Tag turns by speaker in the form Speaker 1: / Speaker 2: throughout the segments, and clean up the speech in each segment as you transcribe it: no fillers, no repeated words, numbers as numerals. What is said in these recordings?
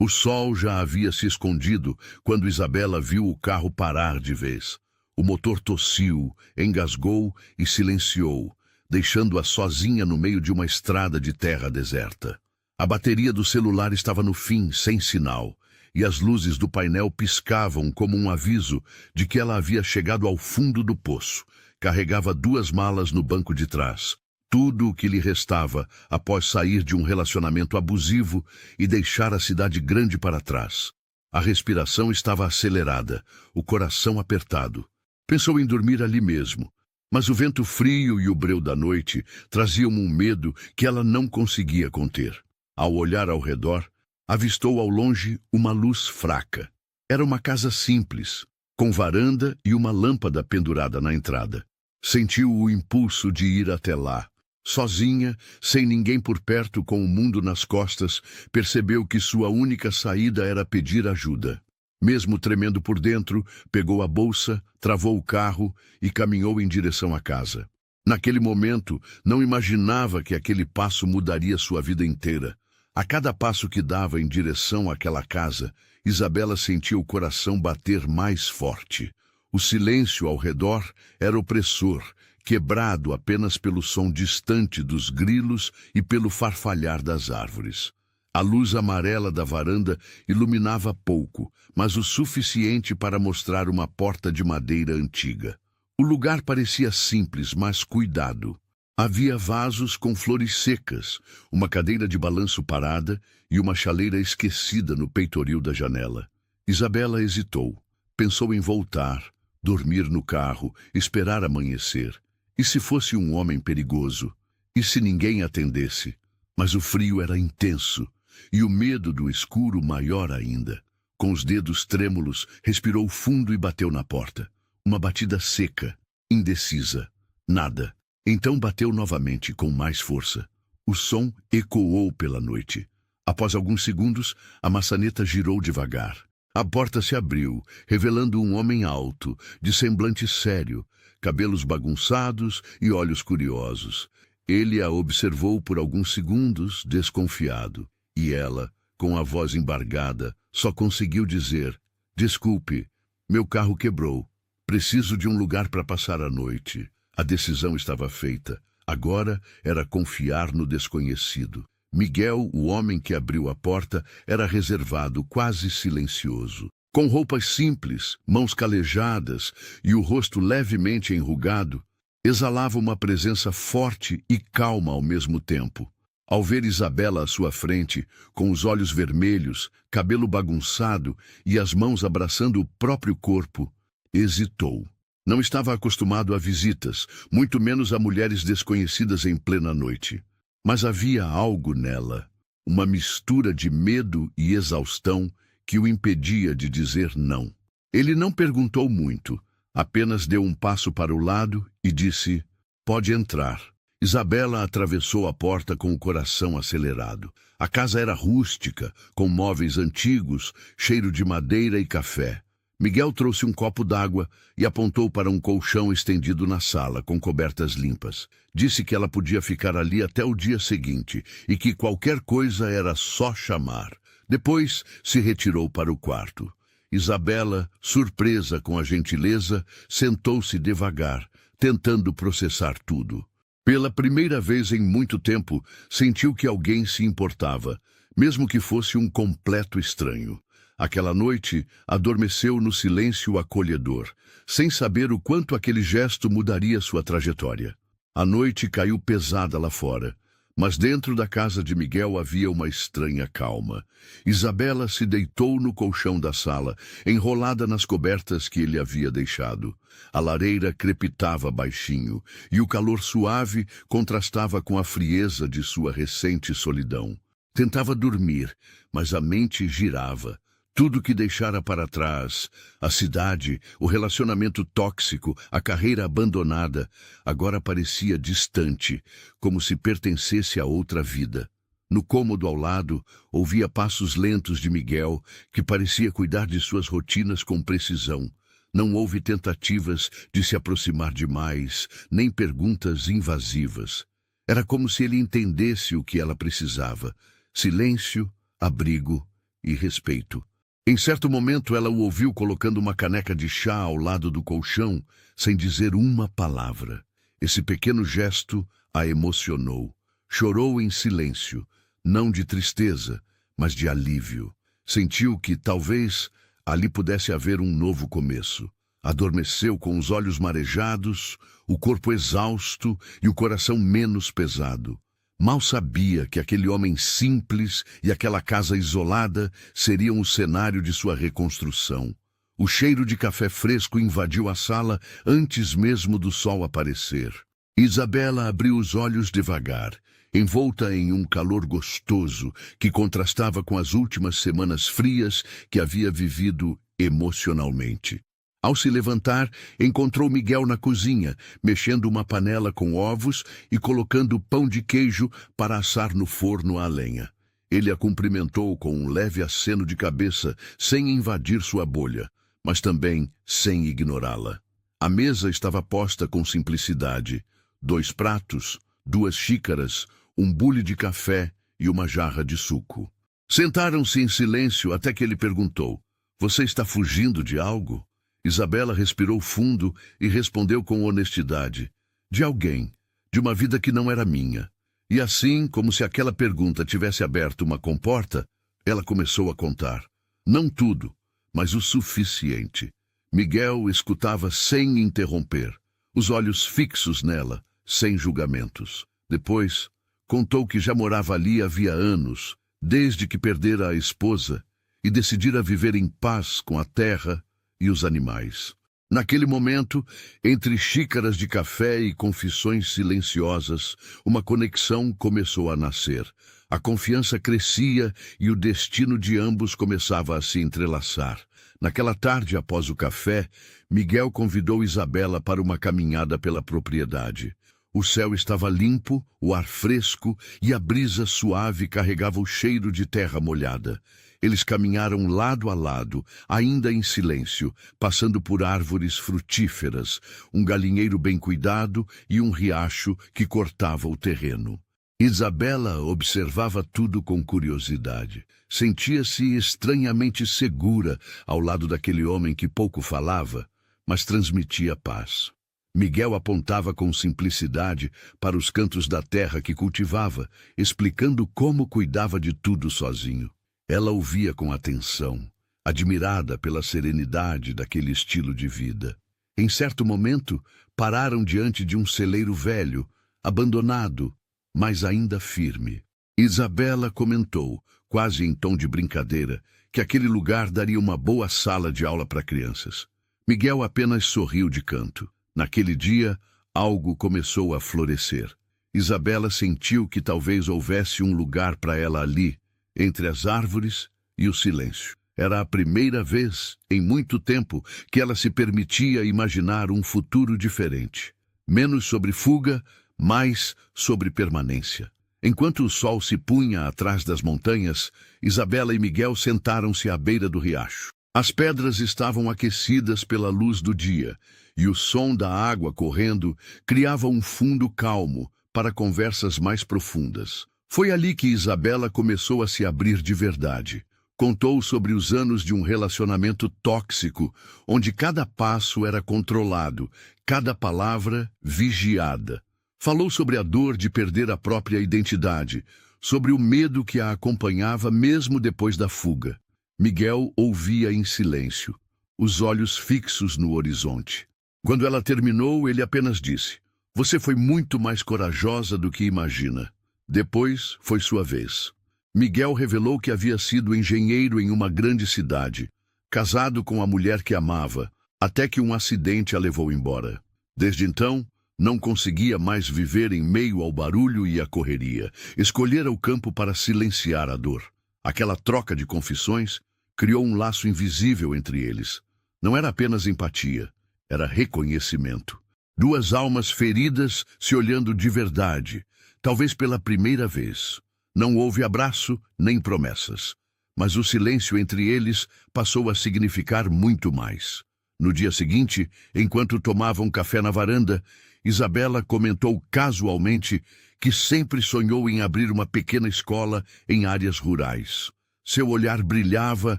Speaker 1: O sol já havia se escondido quando Isabela viu o carro parar de vez. O motor tossiu, engasgou e silenciou, deixando-a sozinha no meio de uma estrada de terra deserta. A bateria do celular estava no fim, sem sinal, e as luzes do painel piscavam como um aviso de que ela havia chegado ao fundo do poço. Carregava 2 malas no banco de trás. Tudo o que lhe restava após sair de um relacionamento abusivo e deixar a cidade grande para trás. A respiração estava acelerada, o coração apertado. Pensou em dormir ali mesmo, mas o vento frio e o breu da noite traziam um medo que ela não conseguia conter. Ao olhar ao redor, avistou ao longe uma luz fraca. Era uma casa simples, com varanda e uma lâmpada pendurada na entrada. Sentiu o impulso de ir até lá. Sozinha, sem ninguém por perto, com o mundo nas costas, percebeu que sua única saída era pedir ajuda. Mesmo tremendo por dentro, pegou a bolsa, travou o carro e caminhou em direção à casa. Naquele momento, não imaginava que aquele passo mudaria sua vida inteira. A cada passo que dava em direção àquela casa, Isabela sentia o coração bater mais forte. O silêncio ao redor era opressor, quebrado apenas pelo som distante dos grilos e pelo farfalhar das árvores. A luz amarela da varanda iluminava pouco, mas o suficiente para mostrar uma porta de madeira antiga. O lugar parecia simples, mas cuidado. Havia vasos com flores secas, uma cadeira de balanço parada e uma chaleira esquecida no peitoril da janela. Isabela hesitou. Pensou em voltar, dormir no carro, esperar amanhecer. E se fosse um homem perigoso? E se ninguém atendesse? Mas o frio era intenso, e o medo do escuro maior ainda. Com os dedos trêmulos, respirou fundo e bateu na porta. Uma batida seca, indecisa. Nada. Então bateu novamente, com mais força. O som ecoou pela noite. Após alguns segundos, a maçaneta girou devagar. A porta se abriu, revelando um homem alto, de semblante sério, cabelos bagunçados e olhos curiosos. Ele a observou por alguns segundos, desconfiado, e ela, com a voz embargada, só conseguiu dizer: "Desculpe, meu carro quebrou. Preciso de um lugar para passar a noite." A decisão estava feita. Agora era confiar no desconhecido. Miguel, o homem que abriu a porta, era reservado, quase silencioso. Com roupas simples, mãos calejadas e o rosto levemente enrugado, exalava uma presença forte e calma ao mesmo tempo. Ao ver Isabela à sua frente, com os olhos vermelhos, cabelo bagunçado e as mãos abraçando o próprio corpo, hesitou. Não estava acostumado a visitas, muito menos a mulheres desconhecidas em plena noite. Mas havia algo nela, uma mistura de medo e exaustão que o impedia de dizer não. Ele não perguntou muito, apenas deu um passo para o lado e disse: "Pode entrar." Isabela atravessou a porta com o coração acelerado. A casa era rústica, com móveis antigos, cheiro de madeira e café. Miguel trouxe um copo d'água e apontou para um colchão estendido na sala, com cobertas limpas. Disse que ela podia ficar ali até o dia seguinte e que qualquer coisa era só chamar. Depois se retirou para o quarto. Isabela, surpresa com a gentileza, sentou-se devagar, tentando processar tudo. Pela primeira vez em muito tempo, sentiu que alguém se importava, mesmo que fosse um completo estranho. Aquela noite, adormeceu no silêncio acolhedor, sem saber o quanto aquele gesto mudaria sua trajetória. A noite caiu pesada lá fora, mas dentro da casa de Miguel havia uma estranha calma. Isabela se deitou no colchão da sala, enrolada nas cobertas que ele havia deixado. A lareira crepitava baixinho, e o calor suave contrastava com a frieza de sua recente solidão. Tentava dormir, mas a mente girava. Tudo que deixara para trás, a cidade, o relacionamento tóxico, a carreira abandonada, agora parecia distante, como se pertencesse a outra vida. No cômodo ao lado, ouvia passos lentos de Miguel, que parecia cuidar de suas rotinas com precisão. Não houve tentativas de se aproximar demais, nem perguntas invasivas. Era como se ele entendesse o que ela precisava: silêncio, abrigo e respeito. Em certo momento, ela o ouviu colocando uma caneca de chá ao lado do colchão, sem dizer uma palavra. Esse pequeno gesto a emocionou. Chorou em silêncio, não de tristeza, mas de alívio. Sentiu que, talvez, ali pudesse haver um novo começo. Adormeceu com os olhos marejados, o corpo exausto e o coração menos pesado. Mal sabia que aquele homem simples e aquela casa isolada seriam o cenário de sua reconstrução. O cheiro de café fresco invadiu a sala antes mesmo do sol aparecer. Isabela abriu os olhos devagar, envolta em um calor gostoso que contrastava com as últimas semanas frias que havia vivido emocionalmente. Ao se levantar, encontrou Miguel na cozinha, mexendo uma panela com ovos e colocando pão de queijo para assar no forno à lenha. Ele a cumprimentou com um leve aceno de cabeça, sem invadir sua bolha, mas também sem ignorá-la. A mesa estava posta com simplicidade. 2 pratos, 2 xícaras, um bule de café e uma jarra de suco. Sentaram-se em silêncio até que ele perguntou: "Você está fugindo de algo?" Isabela respirou fundo e respondeu com honestidade: "De alguém, de uma vida que não era minha." E assim, como se aquela pergunta tivesse aberto uma comporta, ela começou a contar. Não tudo, mas o suficiente. Miguel escutava sem interromper, os olhos fixos nela, sem julgamentos. Depois, contou que já morava ali havia anos, desde que perdera a esposa e decidira viver em paz com a terra e os animais. Naquele momento, entre xícaras de café e confissões silenciosas, uma conexão começou a nascer. A confiança crescia e o destino de ambos começava a se entrelaçar. Naquela tarde, após o café, Miguel convidou Isabela para uma caminhada pela propriedade. O céu estava limpo, o ar fresco e a brisa suave carregava o cheiro de terra molhada. Eles caminharam lado a lado, ainda em silêncio, passando por árvores frutíferas, um galinheiro bem cuidado e um riacho que cortava o terreno. Isabela observava tudo com curiosidade. Sentia-se estranhamente segura ao lado daquele homem que pouco falava, mas transmitia paz. Miguel apontava com simplicidade para os cantos da terra que cultivava, explicando como cuidava de tudo sozinho. Ela ouvia com atenção, admirada pela serenidade daquele estilo de vida. Em certo momento, pararam diante de um celeiro velho, abandonado, mas ainda firme. Isabela comentou, quase em tom de brincadeira, que aquele lugar daria uma boa sala de aula para crianças. Miguel apenas sorriu de canto. Naquele dia, algo começou a florescer. Isabela sentiu que talvez houvesse um lugar para ela ali, entre as árvores e o silêncio. Era a primeira vez, em muito tempo, que ela se permitia imaginar um futuro diferente. Menos sobre fuga, mais sobre permanência. Enquanto o sol se punha atrás das montanhas, Isabela e Miguel sentaram-se à beira do riacho. As pedras estavam aquecidas pela luz do dia, e o som da água correndo criava um fundo calmo para conversas mais profundas. Foi ali que Isabela começou a se abrir de verdade. Contou sobre os anos de um relacionamento tóxico, onde cada passo era controlado, cada palavra vigiada. Falou sobre a dor de perder a própria identidade, sobre o medo que a acompanhava mesmo depois da fuga. Miguel ouvia em silêncio, os olhos fixos no horizonte. Quando ela terminou, ele apenas disse: "Você foi muito mais corajosa do que imagina." Depois foi sua vez. Miguel revelou que havia sido engenheiro em uma grande cidade, casado com a mulher que amava, até que um acidente a levou embora. Desde então, não conseguia mais viver em meio ao barulho e à correria. Escolhera o campo para silenciar a dor. Aquela troca de confissões criou um laço invisível entre eles. Não era apenas empatia, era reconhecimento. 2 almas feridas se olhando de verdade, talvez pela primeira vez. Não houve abraço nem promessas, mas o silêncio entre eles passou a significar muito mais. No dia seguinte, enquanto tomavam café na varanda, Isabela comentou casualmente que sempre sonhou em abrir uma pequena escola em áreas rurais. Seu olhar brilhava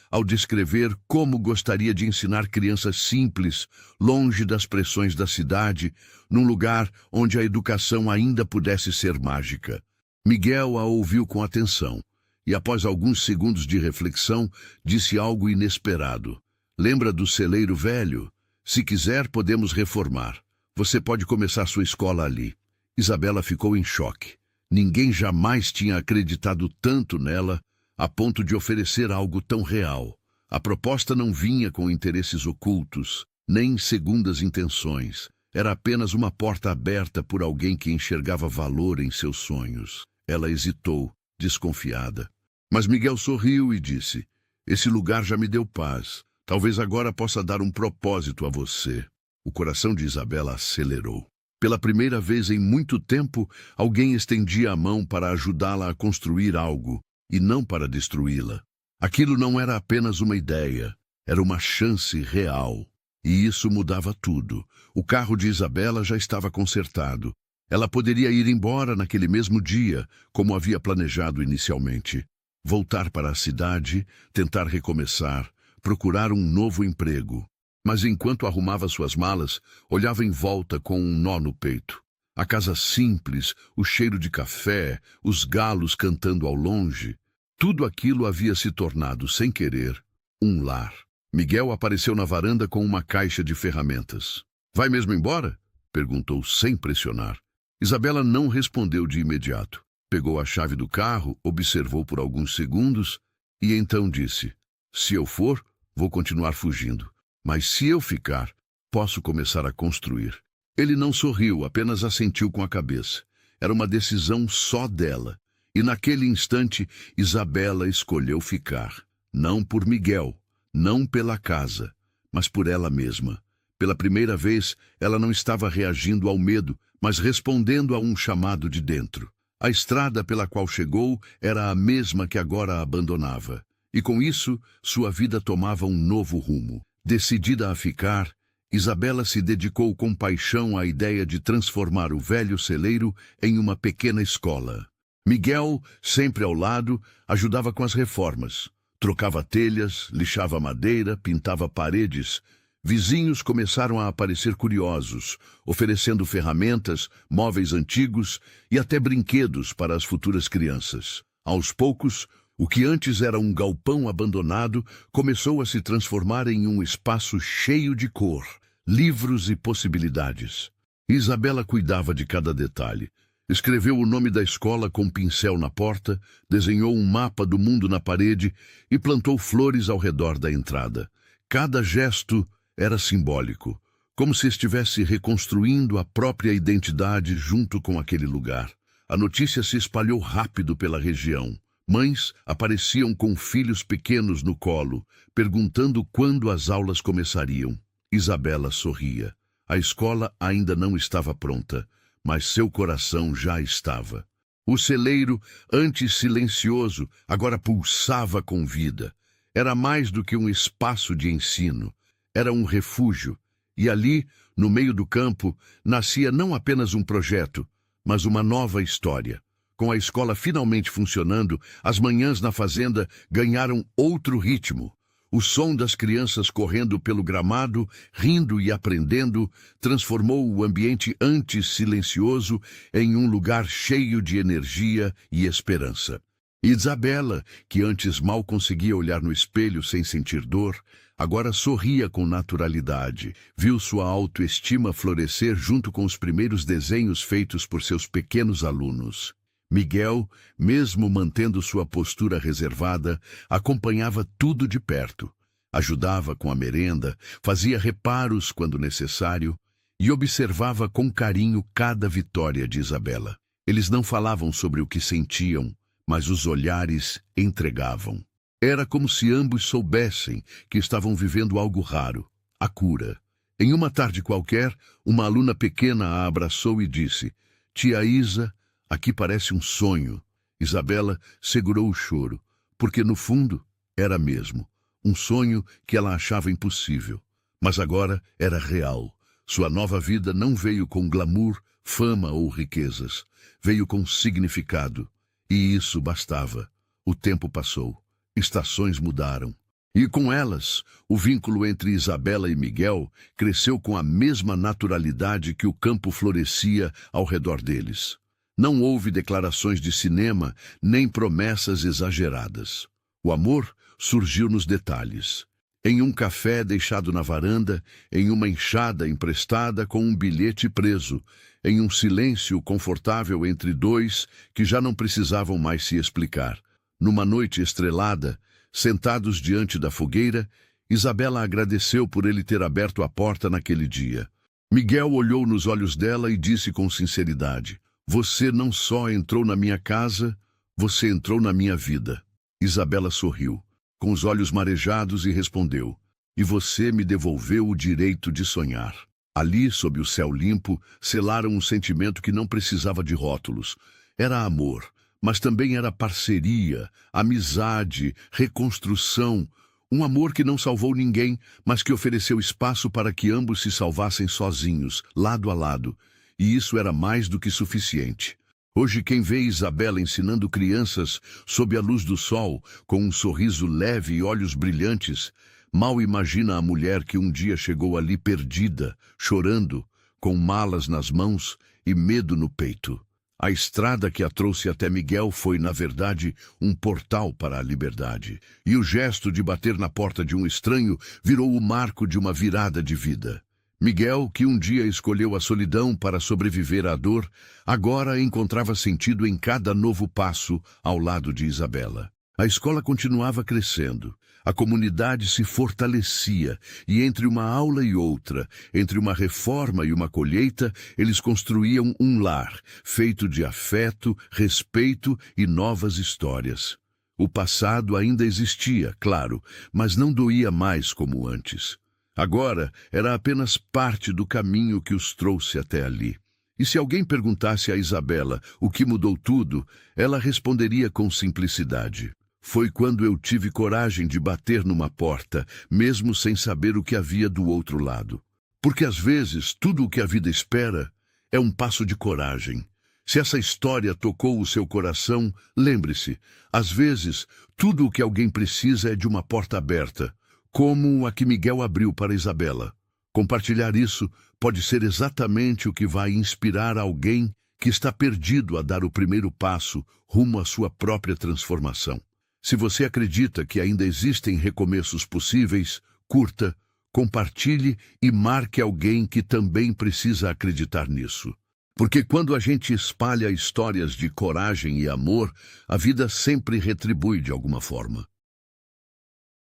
Speaker 1: ao descrever como gostaria de ensinar crianças simples, longe das pressões da cidade, num lugar onde a educação ainda pudesse ser mágica. Miguel a ouviu com atenção e, após alguns segundos de reflexão, disse algo inesperado. Lembra do celeiro velho? Se quiser, podemos reformar. Você pode começar sua escola ali. Isabela ficou em choque. Ninguém jamais tinha acreditado tanto nela, a ponto de oferecer algo tão real. A proposta não vinha com interesses ocultos, nem segundas intenções. Era apenas uma porta aberta por alguém que enxergava valor em seus sonhos. Ela hesitou, desconfiada. Mas Miguel sorriu e disse: esse lugar já me deu paz. Talvez agora possa dar um propósito a você. O coração de Isabela acelerou. Pela primeira vez em muito tempo, alguém estendia a mão para ajudá-la a construir algo, e não para destruí-la. Aquilo não era apenas uma ideia, era uma chance real. E isso mudava tudo. O carro de Isabela já estava consertado. Ela poderia ir embora naquele mesmo dia, como havia planejado inicialmente. Voltar para a cidade, tentar recomeçar, procurar um novo emprego. Mas enquanto arrumava suas malas, olhava em volta com um nó no peito. A casa simples, o cheiro de café, os galos cantando ao longe. Tudo aquilo havia se tornado, sem querer, um lar. Miguel apareceu na varanda com uma caixa de ferramentas. Vai mesmo embora? Perguntou sem pressionar. Isabela não respondeu de imediato. Pegou a chave do carro, observou por alguns segundos e então disse: se eu for, vou continuar fugindo. Mas se eu ficar, posso começar a construir. Ele não sorriu, apenas assentiu com a cabeça. Era uma decisão só dela. E naquele instante, Isabela escolheu ficar. Não por Miguel, não pela casa, mas por ela mesma. Pela primeira vez, ela não estava reagindo ao medo, mas respondendo a um chamado de dentro. A estrada pela qual chegou era a mesma que agora a abandonava. E com isso, sua vida tomava um novo rumo. Decidida a ficar, Isabela se dedicou com paixão à ideia de transformar o velho celeiro em uma pequena escola. Miguel, sempre ao lado, ajudava com as reformas. Trocava telhas, lixava madeira, pintava paredes. Vizinhos começaram a aparecer curiosos, oferecendo ferramentas, móveis antigos e até brinquedos para as futuras crianças. Aos poucos, o que antes era um galpão abandonado começou a se transformar em um espaço cheio de cor, livros e possibilidades. Isabela cuidava de cada detalhe. Escreveu o nome da escola com um pincel na porta, desenhou um mapa do mundo na parede e plantou flores ao redor da entrada. Cada gesto era simbólico, como se estivesse reconstruindo a própria identidade junto com aquele lugar. A notícia se espalhou rápido pela região. Mães apareciam com filhos pequenos no colo, perguntando quando as aulas começariam. Isabela sorria. A escola ainda não estava pronta, mas seu coração já estava. O celeiro, antes silencioso, agora pulsava com vida. Era mais do que um espaço de ensino. Era um refúgio. E ali, no meio do campo, nascia não apenas um projeto, mas uma nova história. Com a escola finalmente funcionando, as manhãs na fazenda ganharam outro ritmo. O som das crianças correndo pelo gramado, rindo e aprendendo, transformou o ambiente antes silencioso em um lugar cheio de energia e esperança. Isabela, que antes mal conseguia olhar no espelho sem sentir dor, agora sorria com naturalidade. Viu sua autoestima florescer junto com os primeiros desenhos feitos por seus pequenos alunos. Miguel, mesmo mantendo sua postura reservada, acompanhava tudo de perto. Ajudava com a merenda, fazia reparos quando necessário e observava com carinho cada vitória de Isabela. Eles não falavam sobre o que sentiam, mas os olhares entregavam. Era como se ambos soubessem que estavam vivendo algo raro, a cura. Em uma tarde qualquer, uma aluna pequena a abraçou e disse: "Tia Isa, aqui parece um sonho." Isabela segurou o choro, porque no fundo era mesmo um sonho que ela achava impossível. Mas agora era real. Sua nova vida não veio com glamour, fama ou riquezas. Veio com significado. E isso bastava. O tempo passou. Estações mudaram. E com elas, o vínculo entre Isabela e Miguel cresceu com a mesma naturalidade que o campo florescia ao redor deles. Não houve declarações de cinema, nem promessas exageradas. O amor surgiu nos detalhes. Em um café deixado na varanda, em uma enxada emprestada com um bilhete preso, em um silêncio confortável entre dois que já não precisavam mais se explicar. Numa noite estrelada, sentados diante da fogueira, Isabela agradeceu por ele ter aberto a porta naquele dia. Miguel olhou nos olhos dela e disse com sinceridade: "Você não só entrou na minha casa, você entrou na minha vida." Isabela sorriu, com os olhos marejados, e respondeu: "E você me devolveu o direito de sonhar." Ali, sob o céu limpo, selaram um sentimento que não precisava de rótulos. Era amor, mas também era parceria, amizade, reconstrução. Um amor que não salvou ninguém, mas que ofereceu espaço para que ambos se salvassem sozinhos, lado a lado. E isso era mais do que suficiente. Hoje, quem vê Isabela ensinando crianças sob a luz do sol, com um sorriso leve e olhos brilhantes, mal imagina a mulher que um dia chegou ali perdida, chorando, com malas nas mãos e medo no peito. A estrada que a trouxe até Miguel foi, na verdade, um portal para a liberdade. E o gesto de bater na porta de um estranho virou o marco de uma virada de vida. Miguel, que um dia escolheu a solidão para sobreviver à dor, agora encontrava sentido em cada novo passo ao lado de Isabela. A escola continuava crescendo. A comunidade se fortalecia, e entre uma aula e outra, entre uma reforma e uma colheita, eles construíam um lar, feito de afeto, respeito e novas histórias. O passado ainda existia, claro, mas não doía mais como antes. Agora era apenas parte do caminho que os trouxe até ali. E se alguém perguntasse a Isabela o que mudou tudo, ela responderia com simplicidade: "Foi quando eu tive coragem de bater numa porta, mesmo sem saber o que havia do outro lado." Porque às vezes tudo o que a vida espera é um passo de coragem. Se essa história tocou o seu coração, lembre-se, às vezes tudo o que alguém precisa é de uma porta aberta, como a que Miguel abriu para Isabela. Compartilhar isso pode ser exatamente o que vai inspirar alguém que está perdido a dar o primeiro passo rumo à sua própria transformação. Se você acredita que ainda existem recomeços possíveis, curta, compartilhe e marque alguém que também precisa acreditar nisso. Porque quando a gente espalha histórias de coragem e amor, a vida sempre retribui de alguma forma.